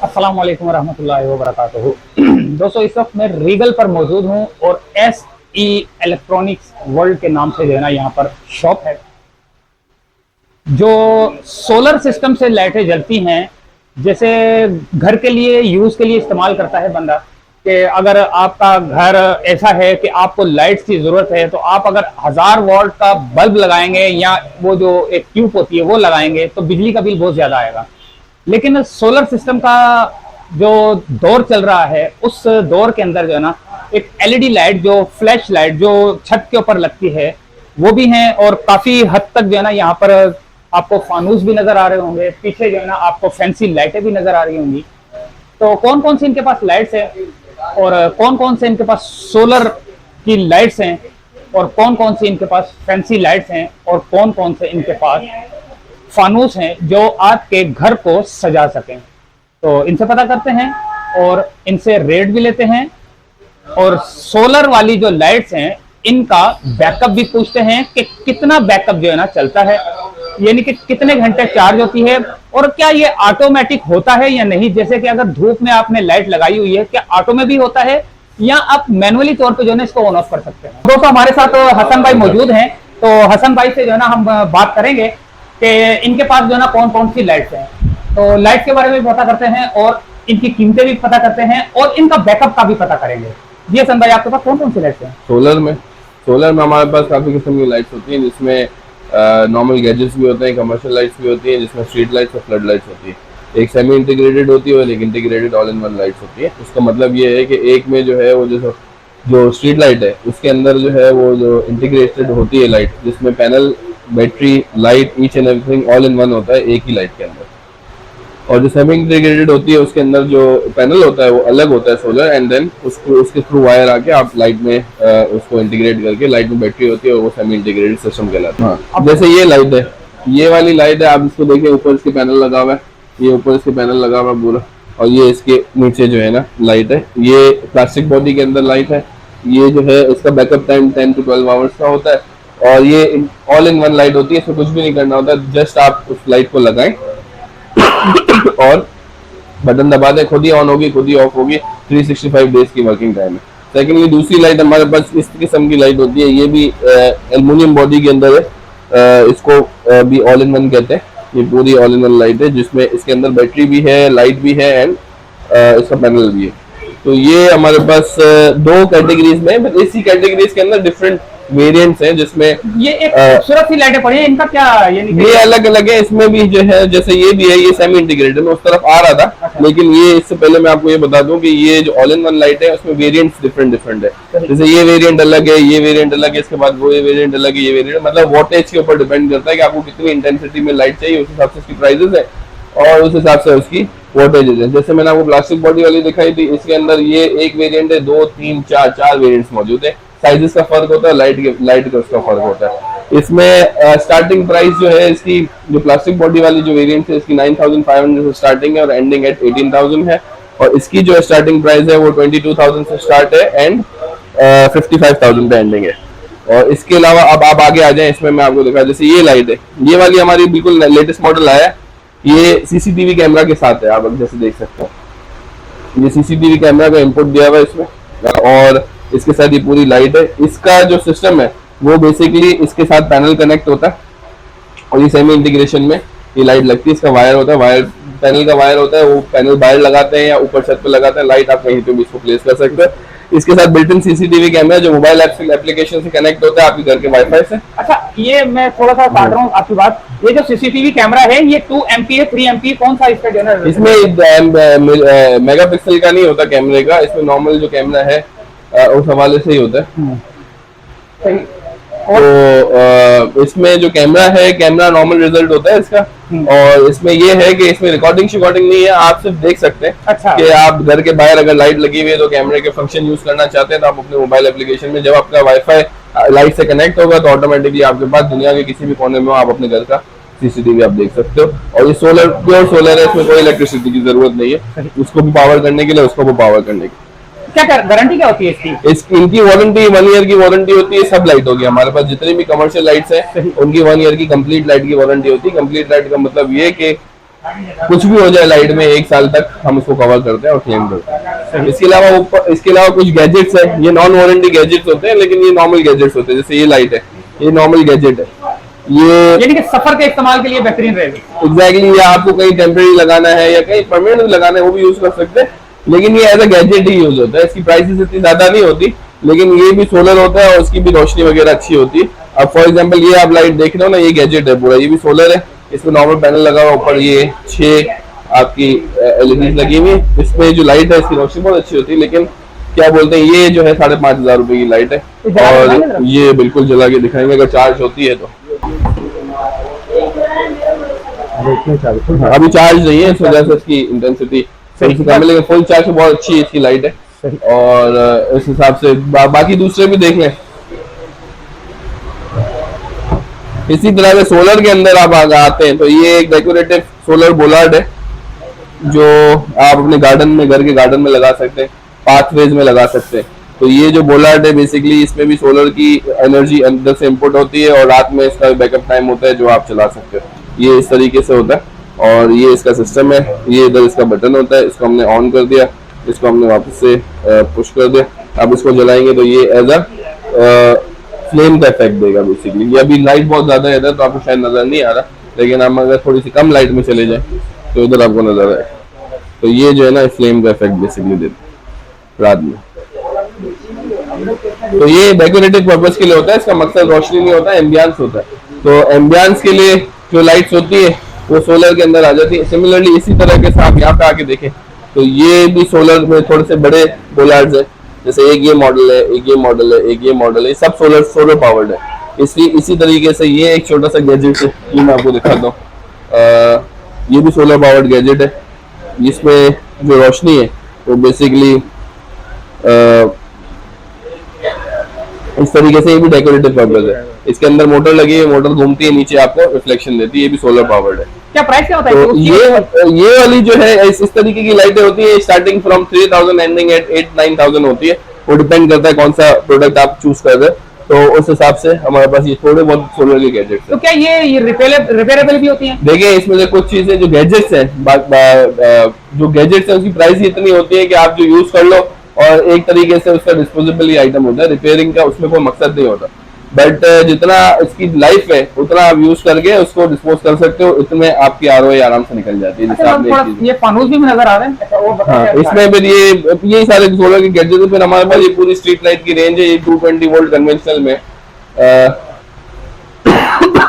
अस्सलाम वालेकुम रहमतुल्लाहि व बरकातुहू। दोस्तों, इस वक्त मैं रीगल पर मौजूद हूँ और एस ई इलेक्ट्रॉनिक्स वर्ल्ड के नाम से जो है ना यहाँ पर शॉप है जो सोलर सिस्टम से लाइटें जलती हैं। जैसे घर के लिए यूज के लिए इस्तेमाल करता है बंदा कि अगर आपका घर ऐसा है कि आपको लाइट्स की जरूरत है तो आप अगर 1000 वॉट का बल्ब लगाएंगे या वो जो एक ट्यूब होती है वो लगाएंगे तो बिजली का बिल बहुत ज्यादा आएगा। लेकिन सोलर सिस्टम का जो दौर चल रहा है उस दौर के अंदर जो है ना एक एलईडी लाइट, जो फ्लैश लाइट जो छत के ऊपर लगती है वो भी है, और काफी हद तक जो है ना यहाँ पर आपको फानूस भी नजर आ रहे होंगे, पीछे जो है ना आपको फैंसी लाइटें भी नजर आ रही होंगी। तो कौन कौन सी इनके पास लाइट्स है और कौन कौन से इनके पास सोलर की लाइट्स हैं और कौन कौन सी इनके पास फैंसी लाइट्स हैं और कौन कौन से इनके पास फानूस हैं जो आपके घर को सजा सकें, तो इनसे पता करते हैं और इनसे रेट भी लेते हैं। और सोलर वाली जो लाइट्स हैं इनका बैकअप भी पूछते हैं कि कितना बैकअप जो है ना चलता है, यानी कि कितने घंटे चार्ज होती है और क्या ये ऑटोमेटिक होता है या नहीं। जैसे कि अगर धूप में आपने लाइट लगाई हुई है, क्या ऑटो में भी होता है या आप मैनुअली तौर पे जो है ना इसको ऑन ऑफ कर सकते हैं। दोस्तों, हमारे साथ हसन भाई मौजूद हैं, तो हसन भाई से जो है ना हम बात करेंगे कि इनके पास जो है ना कौन कौन सी लाइट्स हैं, तो लाइट के बारे में भी पता करते हैं और इनकी कीमतें भी पता करते हैं और इनका बैकअप का भी पता करेंगे। जी हसन भाई, आपके पास कौन कौन सी लाइट्स हैं? सोलर में हमारे पास काफ़ी किस्म की लाइट्स होती हैं, जिसमें नॉर्मल गैजेट्स भी होते हैं, कमर्शियल लाइट्स भी होती हैं, जिसमें स्ट्रीट लाइट्स और फ्लड लाइट्स होती है। एक सेमी इंटीग्रेटेड होती है और एक integrated all in one lights होती है। उसका मतलब ये है कि एक में जो है वो जो स्ट्रीट लाइट है उसके अंदर जो है वो जो इंटीग्रेटेड होती है लाइट, जिसमें panel, battery, light, each and everything all in one होता है एक ही लाइट के अंदर। और जो सेमी इंटीग्रेटेड होती है उसके अंदर जो पैनल होता है वो अलग होता है सोलर, एंड देन उसको उसके थ्रू वायर आके आप लाइट में उसको इंटीग्रेट करके, लाइट में बैटरी होती है और वो सेमी इंटीग्रेटेड सिस्टम कहलाता है। हाँ, जैसे ये लाइट है, ये वाली लाइट है, आप इसको देखिए ऊपर इसके पैनल लगा हुआ है, ये ऊपर इसके पैनल लगा हुआ है पूरा, और ये इसके नीचे जो है ना लाइट है, ये प्लास्टिक बॉडी के अंदर लाइट है। ये जो है इसका बैकअप टाइम 10 to 12 आवर्स का होता है और ये ऑल इन वन लाइट होती है। इसमें कुछ भी नहीं करना होता, जस्ट आप उस लाइट को लगाएं और बटन दबा दें, खुद ही ऑन होगी, खुद ही ऑफ होगी। 365 डेज की वर्किंग टाइम है। सेकेंडली दूसरी लाइट हमारे पास इस किस्म की लाइट होती है, ये भी एल्युमिनियम बॉडी के अंदर है, इसको भी ऑल इन वन कहते हैं। ये पूरी ऑल इन वन लाइट है जिसमें इसके अंदर बैटरी भी है, लाइट भी है एंड इसका पैनल भी है। तो ये हमारे पास दो कैटेगरीज में, इसी कैटेगरीज के अंदर डिफरेंट वेरिएंट्स हैं, जिसमें ये एक खूबसूरत सी लाइटें पड़ी हैं, इनका क्या ये अलग अलग है। इसमें भी जो है, जैसे ये भी है, ये सेमी इंटीग्रेटेड में उस तरफ आ रहा था। अच्छा। लेकिन ये इससे पहले मैं आपको ये बता दूं कि ये जो ऑल इन वन लाइट है उसमें वेरिएंट्स डिफरेंट है। जैसे ये वेरिएंट अलग है, ये वेरिएंट अलग है, इसके बाद वो ये वेरिएंट अलग है, ये वेरिएंट, मतलब वोल्टेज के ऊपर डिपेंड करता है कि आपको कितनी इंटेंसिटी में लाइट चाहिए, उस हिसाब से उसकी प्राइसेस है और उस हिसाब से उसकी वोल्टेजेस है। जैसे मैंने आपको प्लास्टिक बॉडी वाली दिखाई थी, इसके अंदर ये एक वेरिएंट है, 2 3 4 वेरिएंट्स मौजूद है। साइजेस का फर्क होता है, लाइट का उसका फर्क होता है। इसमें स्टार्टिंग प्राइस जो है इसकी, जो प्लास्टिक बॉडी वाली जो वेरिएंट है इसकी 9500 से स्टार्टिंग है और एंडिंग एट 18000 है। और इसकी जो स्टार्टिंग प्राइस है वो 22000 से स्टार्ट है एंड 55000 पे एंडिंग है। और इसके अलावा अब आप आगे आ जाए, इसमें मैं आपको दिखा, जैसे ये लाइट है, ये वाली हमारी बिल्कुल लेटेस्ट मॉडल आया है। ये सीसीटीवी कैमरा के साथ है, आप जैसे देख सकते हो, ये सीसीटीवी कैमरा का इनपुट दिया हुआ है इसमें और इसके साथ ये पूरी लाइट है। इसका जो सिस्टम है वो बेसिकली इसके साथ पैनल कनेक्ट होता है और ये सेमी इंटीग्रेशन में ये लाइट लगती है। इसका वायर होता है, वायर पैनल का वायर होता है, वो पैनल बाहर लगाते हैं या ऊपर छत पे लगाते हैं, लाइट आप कहीं पे भी इसको प्लेस कर सकते हैं। इसके साथ बिल्ट इन सीसीटीवी कैमरा जो मोबाइल एप्लीकेशन से कनेक्ट होता है आपके घर के वाईफाई से। अच्छा, ये मैं थोड़ा सा काट रहा हूँ आपकी बात, ये जो सीसीटीवी कैमरा है ये 2 MP है, 3 MP, कौन सा इसका जो है? इसमें मेगापिक्सल का नहीं होता कैमरे का, इसमें नॉर्मल जो कैमरा है उस हवाले से ही होता है। सही। तो इसमें जो कैमरा है, कैमरा नॉर्मल रिजल्ट होता है इसका। और इसमें ये है कि इसमें रिकॉर्डिंग नहीं है, आप सिर्फ देख सकते हैं। अच्छा। कि आप घर के बाहर अगर लाइट लगी हुई है तो कैमरे के फंक्शन यूज करना चाहते हैं तो आप अपने मोबाइल एप्लीकेशन में, जब आपका वाईफाई लाइट से कनेक्ट होगा तो ऑटोमेटिकली आपके पास दुनिया के किसी भी कोने में आप अपने घर का सीसीटीवी आप देख सकते हो। और ये सोलर, प्योर सोलर है, इसमें कोई इलेक्ट्रिसिटी की जरूरत नहीं है, उसको भी पावर करने के लिए, उसको भी पावर करने के लिए। क्या गारंटी क्या होती है इसकी? इनकी वारंटी 1 ईयर की वारंटी होती है। सब लाइट होगी हमारे पास, जितनी भी कमर्शियल लाइट्स हैं उनकी 1 ईयर की कंप्लीट लाइट की वारंटी होती है। कंप्लीट लाइट का मतलब ये कि कुछ भी हो जाए लाइट में 1 साल तक हम उसको कवर करते हैं और क्लेम करते हैं। इसके अलावा कुछ गैजेट्स है, ये नॉन वारंटी गैजेट्स होते हैं, लेकिन ये नॉर्मल गैजेट्स होते हैं। जैसे ये लाइट है, ये नॉर्मल गैजेट है, ये यानी कि सफर के इस्तेमाल के लिए बेहतरीन रहेगी। एग्जैक्टली, या आपको कहीं टेम्परेरी लगाना है या कहीं परमानेंट लगाना है वो भी यूज कर सकते हैं, लेकिन ये एज अ गैजेट ही यूज होता है। इसकी प्राइसेस इतनी ज्यादा नहीं होती, लेकिन ये भी सोलर होता है और उसकी भी रोशनी वगैरह अच्छी होती है। अब फॉर एग्जांपल ये आप लाइट देख रहे हो ना, ये गैजेट है पूरा, ये भी सोलर है, इसमें नॉर्मल पैनल लगा हुआ, ऊपर ये 6 आपकी एलईडी लगी हुई है। इसमें जो लाइट है इसकी रोशनी बहुत अच्छी होती है, लेकिन क्या बोलते हैं, ये जो है 5,500 रुपए की लाइट है, और ये बिल्कुल जला के दिखाएंगे अगर चार्ज होती है तो। हाँ, अभी चार्ज नहीं है, इस वजह से इसकी इंटेंसिटी सही से कम है, लेकिन फुल चार्ज बहुत अच्छी है इसकी लाइट है। और इस हिसाब से बाकी दूसरे भी देख लें। इसी तरह से सोलर के अंदर आप आते हैं तो ये एक डेकोरेटिव सोलर बोलार्ड है, जो आप अपने गार्डन में, घर के गार्डन में लगा सकते हैं, पाथवेज में लगा सकते हैं। तो ये जो बोलार्ड है बेसिकली इसमें भी सोलर की एनर्जी अंदर से इनपुट होती है और रात में इसका बैकअप टाइम होता है जो आप चला सकते हो। ये इस तरीके से होता है और ये इसका सिस्टम है। ये इधर इसका बटन होता है, इसको हमने ऑन कर दिया, इसको हमने वापस से पुश कर दिया। अब इसको जलाएंगे तो ये एज अ फ्लेम का इफेक्ट देगा बेसिकली। ये अभी लाइट बहुत ज्यादा है इधर तो आपको शायद नजर नहीं आ रहा, लेकिन हम अगर थोड़ी सी कम लाइट में चले जाए तो इधर आपको नजर आए। तो ये जो है ना फ्लेम का इफेक्ट बेसिकली देता रात में। तो ये डेकोरेटिव पर्पस के लिए होता है, इसका मकसद रोशनी नहीं होता है, एम्बियंस होता है। तो एम्बियंस के लिए जो लाइट्स होती है वो सोलर के अंदर आ जाती है। सिमिलरली इसी तरह के साथ यहाँ पे आके देखें तो ये भी सोलर में थोड़े से बड़े बोलार्ड्स है, जैसे एक ये मॉडल है, एक ये मॉडल है, एक ये मॉडल है, सब सोलर पावर्ड है। इसी तरीके से ये एक छोटा सा गैजेट है, ये मैं आपको दिखाता हूँ। ये भी सोलर पावर्ड गैजेट है, जिसमें जो रोशनी है वो बेसिकली इस तरीके से, ये भी डेकोरेटिव पर्पस है। इसके अंदर मोटर लगी है, मोटर घूमती है, नीचे आपको रिफ्लेक्शन देती है, ये भी सोलर पावर्ड है। क्या प्राइस क्या होता है? तो ये वाली जो है इस तरीके की लाइटें होती है, स्टार्टिंग फ्रॉम 3000 एंडिंग एट 8-9,000 होती है। वो डिपेंड करता है कौन सा प्रोडक्ट आप चूज कर रहे हैं, तो उस हिसाब से हमारे पास ये थोड़े बहुत सोलर के गैजेट्स हैं। तो क्या ये रिपेयरेबल भी होती हैं? देखिए इसमें से कुछ चीजें जो गैजेट्स हैं, जो गैजेट्स है उसकी प्राइस ही इतनी होती है कि आप जो यूज कर लो, और एक तरीके से उसका डिस्पोजेबल ही आइटम होता है, रिपेयरिंग का उसमें कोई मकसद नहीं होता। बट जितना इसकी लाइफ है उतना आप यूज करके उसको डिस्पोज कर सकते हो, इतने आपकी आरओआई आराम से निकल जाती है। जैसे आपने ये फानूस भी नजर आ रहे हैं, हाँ, इसमें फिर ये सारे सोलर के गैजेट्स। फिर हमारे पास ये पूरी स्ट्रीट लाइट की रेंज है। ये 220 वोल्ट कन्वेंशनल में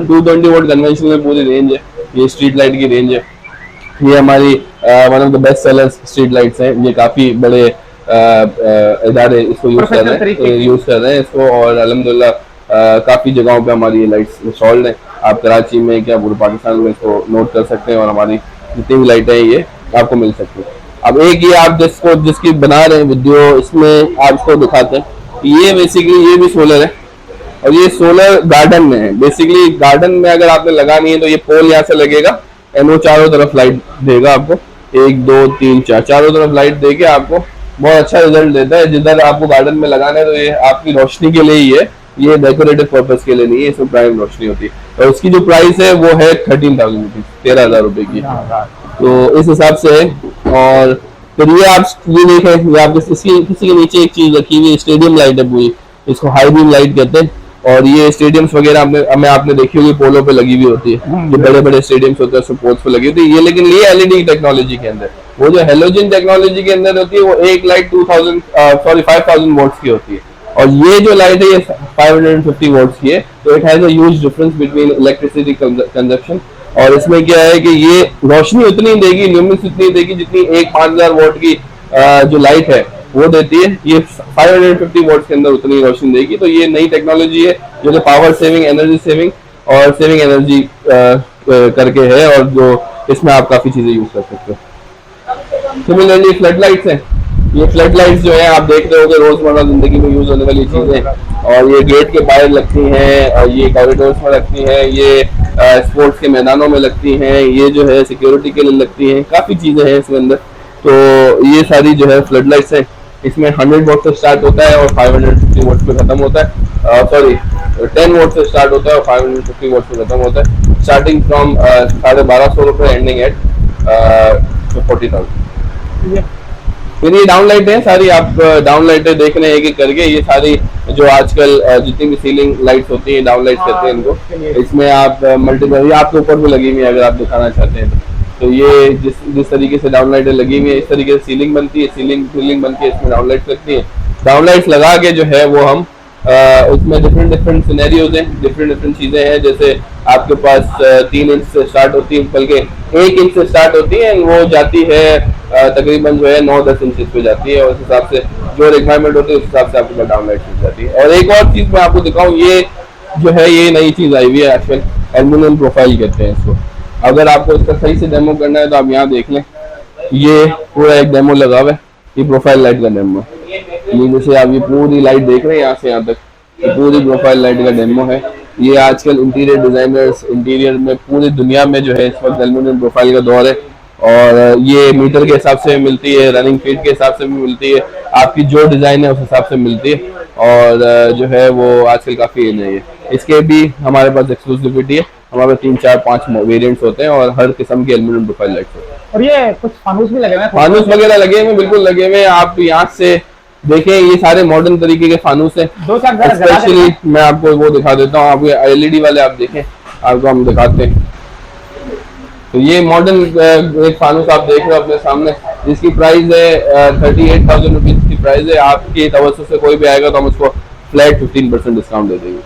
220 वोल्ट कन्वेंशनल में पूरी रेंज है। ये स्ट्रीट लाइट की रेंज है। ये हमारी one of the best sellers street lights हैं। ये काफी बड़े इदारे इसको यूज कर रहे हैं इसको, और अल्हम्दुलिल्लाह काफी जगहों पे हमारी ये लाइट्स इंस्टॉल्ड हैं। आप कराची में क्या पूरे पाकिस्तान में इसको नोट कर सकते हैं, और हमारी जितनी भी लाइटें हैं ये आपको मिल सकती है। अब एक ये आप जिसकी बना रहे हैं वीडियो, इसमें आप इसको दिखाते हैं, ये बेसिकली ये भी सोलर है, और ये सोलर गार्डन में है। बेसिकली गार्डन में अगर आपने लगानी है तो ये पोल यहाँ से लगेगा एंड वो चारों तरफ लाइट देगा आपको, 1 2 3 4 चारों तरफ लाइट देके आपको बहुत अच्छा रिजल्ट देता है। जिधर आपको गार्डन में लगाना है तो ये आपकी रोशनी के लिए ही है, ये डेकोरेटिव पर्पस के लिए नहीं है, इसमें प्राइम रोशनी होती है। और उसकी जो प्राइस है वो है 13,000 रुपीज, 13,000 रुपए की। तो इस हिसाब से है। और फिर ये आप ये देखें, ये आप किसी के नीचे एक चीज रखी हुई है, स्टेडियम लाइट है पूरी, इसको हाई बीम लाइट कहते हैं। और ये स्टेडियम्स वगैरह आपने देखी होगी पोलो पे लगी हुई होती है, जो बड़े बड़े स्टेडियम्स होते हैं उसमें पोल्स पे लगी होती है। ये लेकिन ये एलईडी टेक्नोलॉजी के अंदर, वो जो हेलोजन टेक्नोलॉजी के अंदर होती है वो एक लाइट 5,000 वोल्ट्स की होती है, और ये जो लाइट है ये 550 वोल्ट्स की है। तो it has a huge difference between electricity consumption. और इसमें क्या है कि ये रोशनी उतनी देगी, ल्यूमिनेंस उतनी देगी जितनी एक 5,000 वोल्ट की जो लाइट है वो देती है। ये 550 वोल्ट के अंदर उतनी रोशनी देगी। तो ये नई टेक्नोलॉजी है जो कि पावर सेविंग, एनर्जी सेविंग और सेविंग एनर्जी करके है, और जो इसमें आप काफी चीजें यूज कर सकते हो। सिमिलरली फ्लड लाइट्स हैं। ये फ्लड लाइट्स जो है आप देख रहे होगे रोजमर्रा जिंदगी में यूज होने वाली चीजें, और ये गेट के बाहर लगती हैं, और ये कॉरिडोर्स में लगती हैं, ये स्पोर्ट्स के मैदानों में लगती हैं, ये जो है सिक्योरिटी के लिए लगती हैं, काफी चीजें हैं इसके अंदर। तो ये सारी जो है फ्लड लाइट्स है। इसमें 100 वोल्ट से स्टार्ट होता है और 550 वोल्ट पे खत्म होता है। 10 वोल्ट से स्टार्ट होता है और 550 वोल्ट पे खत्म होता है। स्टार्टिंग फ्रॉम 1250 रुपए एंडिंग एट 40,000। फिर ये डाउन लाइट है सारी, आप डाउन लाइटें देख रहे हैं एक एक करके, ये सारी जो आजकल जितनी भी सीलिंग लाइट्स होती हैं डाउन लाइट्स कहते हैं इनको। इसमें आप मल्टीपल, ये आपके ऊपर भी लगी हुई है अगर आप दिखाना चाहते हैं तो ये जिस तरीके से डाउन लाइटें लगी हुई है इस तरीके से सीलिंग बनती है, सीलिंग बनती है, इसमें डाउन लाइट्स लगती है। डाउन लाइट्स लगा के जो है वो हम उसमें डिफरेंट सिनेरियोज हैं, डिफरेंट चीजें हैं। जैसे आपके पास 3 इंच से स्टार्ट होती है, बल्कि 1 इंच से स्टार्ट होती है, वो जाती है तकरीबन जो है 9-10 इंचेस पे जाती है, और उस हिसाब से जो रिक्वायरमेंट होती है उस हिसाब से आपके पास डाउन लाइट मिल जाती है। और एक और चीज मैं आपको दिखाऊं, ये जो है ये नई चीज आई हुई है आजकल, एल्यूमिनियम प्रोफाइल कहते हैं इसको। अगर आपको इसका सही से डेमो करना है तो आप यहाँ देख लें, ये पूरा एक डेमो लगा हुआ है, ये प्रोफाइल लाइट का डेमो है। ये जैसे आप ये पूरी लाइट देख रहे हैं यहाँ से यहाँ तक, ये पूरी प्रोफाइल लाइट का डेमो है। ये आजकल इंटीरियर डिजाइनर्स इंटीरियर में पूरी दुनिया में जो है इस वक्त एल्यूमिनियम प्रोफाइल का दौर है, और ये मीटर के हिसाब से मिलती है, रनिंग फीट के हिसाब से भी मिलती है, आपकी जो डिजाइन है उस हिसाब से मिलती है, और जो है वो आजकल काफी इन है। इसके भी हमारे पास एक्सक्लूसिविटी है, हमारे 3, 4, 5 वेरिएंट्स होते हैं और हर किस्म के एल्यूमिनियम प्रोफाइल लाइट्स होते हैं। और ये कुछ फानूस भी लगे हुए हैं, फानूस वगैरह लगे हुए हैं, बिल्कुल लगे हुए हैं। आप यहाँ से देखें, ये सारे मॉडर्न तरीके के फानूस हैं। स्पेशली मैं आपको वो दिखा देता हूँ, आपको एलईडी वाले आप देखें, आपको हम दिखाते हैं। तो ये मॉडर्न एक फानूस आप देख रहे हो अपने सामने, जिसकी प्राइस है 38,000 रुपीज की प्राइस है। आपकी तवज्जो से कोई भी आएगा तो हम उसको फ्लैट 15% डिस्काउंट दे देंगे।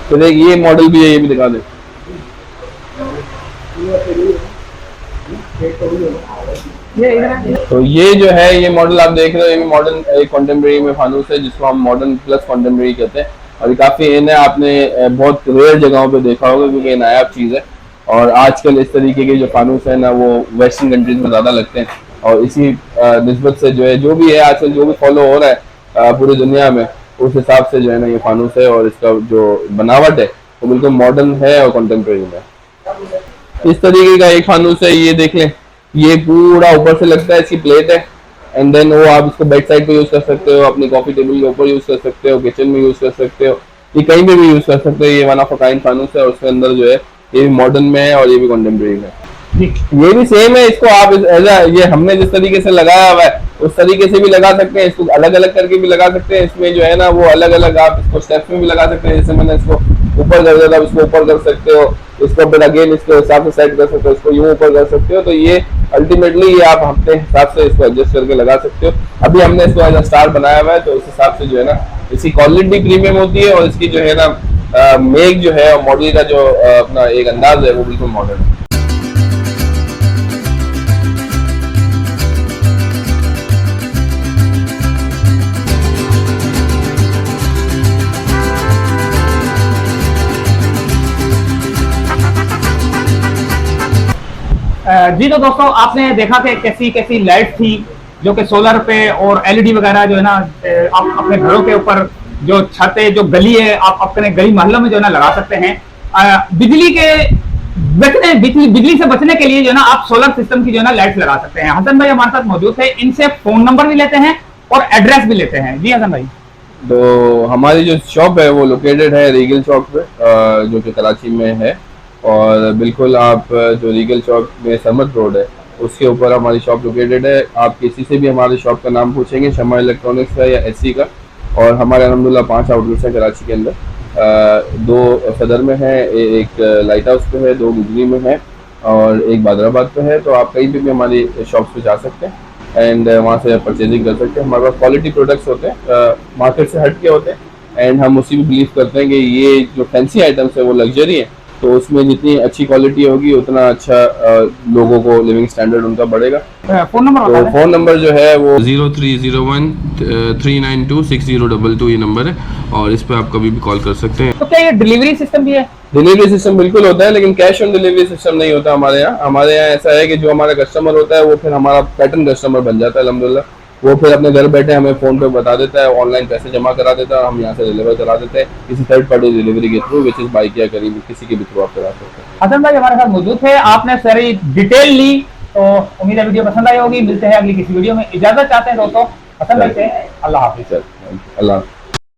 तो देख, ये मॉडल भी है, ये भी दिखा दे। तो ये जो है ये मॉडल आप देख रहे हो, ये मॉडर्न एक कॉन्टेम्परेरी में फानूस है, जिसको हम मॉडर्न प्लस कॉन्टेम्परेरी कहते हैं, और ये काफी इन है। आपने बहुत रेयर जगहों पे देखा होगा क्योंकि ये नायाब चीज है, और आजकल इस तरीके के जो फानूस है ना वो वेस्टर्न कंट्रीज में ज्यादा लगते हैं, और इसी निस्बत से जो है जो भी है आजकल जो भी फॉलो हो रहा है पूरी दुनिया में, उस हिसाब से जो है ना ये फानूस है, और इसका जो बनावट है वो बिल्कुल मॉडर्न है और कॉन्टेम्परेरी है। इस तरीके का एक फानूस है, ये देख लें, ये पूरा ऊपर से लगता है, इसकी प्लेट है, एंड देन वो आप इसको बेड साइड पे यूज कर सकते हो, अपनी कॉफी टेबल के ऊपर यूज कर सकते हो, किचन में यूज कर सकते हो, ये कहीं पे भी यूज कर सकते हो। ये वन ऑफ अ काइंड फानूस है, और उसके अंदर जो है ये भी मॉडर्न में है और ये भी कॉन्टेम्परेरी में है। ये भी सेम है, इसको आप ये हमने जिस तरीके से लगाया हुआ है उस तरीके से भी लगा सकते हैं, इसको अलग अलग करके भी लगा सकते हैं। इसमें जो है ना वो अलग अलग आप इसको स्टेप्स में भी लगा सकते हैं, जैसे मैंने इसको ऊपर कर दिया था, इसको ऊपर कर सकते हो, इसको फिर अगेन इसके हिसाब से सेट कर सकते हो, इसको यूं ऊपर कर सकते हो। तो ये अल्टीमेटली ये आप अपने हिसाब से इसको एडजस्ट करके लगा सकते हो। अभी हमने इसको एज अ स्टार बनाया हुआ है, तो उस हिसाब से जो है ना इसकी क्वालिटी प्रीमियम होती है, और इसकी जो है ना मेक जो है मॉडल का जो अपना एक अंदाज है वो बिल्कुल मॉडर्न है। जी तो दोस्तों, आपने देखा कि कैसी कैसी लाइट थी जो कि सोलर पे और एलईडी वगैरह जो है ना आप अपने घरों के ऊपर जो छत है, जो गली है, आप अपने गली मोहल्लों में जो है ना लगा सकते हैं। बिजली से बचने के लिए जो है ना आप सोलर सिस्टम की जो है ना लाइट लगा सकते हैं। हसन भाई हमारे साथ मौजूद है, इनसे फोन नंबर भी लेते हैं और एड्रेस भी लेते हैं। जी हसन भाई। तो हमारी जो शॉप है वो लोकेटेड है रीगल चौक पे, जो कि कराची में है, और बिल्कुल आप जो रीगल चौक में सरमत रोड है उसके ऊपर हमारी शॉप लोकेटेड है। आप किसी से भी हमारी शॉप का नाम पूछेंगे, शमा इलेक्ट्रॉनिक्स का या एससी का, और हमारे अलहमदुलिल्लाह 5 आउटलेट्स हैं कराची के अंदर। 2 सदर में है, एक लाइट हाउस पे है, 2 गुजरी में है, और एक बादराबाद पे है। तो आप कहीं भी हमारी शॉप्स पे जा सकते हैं एंड वहाँ से परचेजिंग कर सकते हैं। हमारे पास क्वालिटी प्रोडक्ट्स होते हैं, मार्केट से हट के होते हैं, एंड हम उसी में बिलीव करते हैं कि ये जो फैंसी आइटम्स है वो लग्जरी है, तो उसमें जितनी अच्छी क्वालिटी होगी उतना अच्छा लोगों को लिविंग स्टैंडर्ड उनका बढ़ेगा। फोन नंबर तो फोन नंबर जो है वो 0301 392 6022 ये नंबर है, और इस पे आप कभी भी कॉल कर सकते हैं। तो क्या ये डिलीवरी सिस्टम भी है? डिलीवरी सिस्टम बिल्कुल होता है, लेकिन कैश ऑन डिलीवरी सिस्टम नहीं होता हमारे यहाँ। हमारे यहाँ ऐसा है कि जो हमारा कस्टमर होता है वो फिर हमारा पैटर्न कस्टमर बन जाता है अल्हम्दुलिल्लाह। वो फिर अपने घर बैठे हमें फोन पे बता देता है, ऑनलाइन पैसे जमा करा देता है, हम यहाँ से डिलीवर करा देते हैं किसी थर्ड पार्टी डिलीवरी के थ्रू, विच इज बाइक या करीब किसी के भी थ्रू आप करा सकते हैं। हसन भाई हमारे साथ मौजूद है, आपने सारी डिटेल ली, तो उम्मीद है वीडियो पसंद आई होगी। मिलते हैं अगली किसी वीडियो में, इजाजत चाहते हैं दोस्तों, पसंद करते हैं। अल्लाह हाफिज। चल, अल्लाह।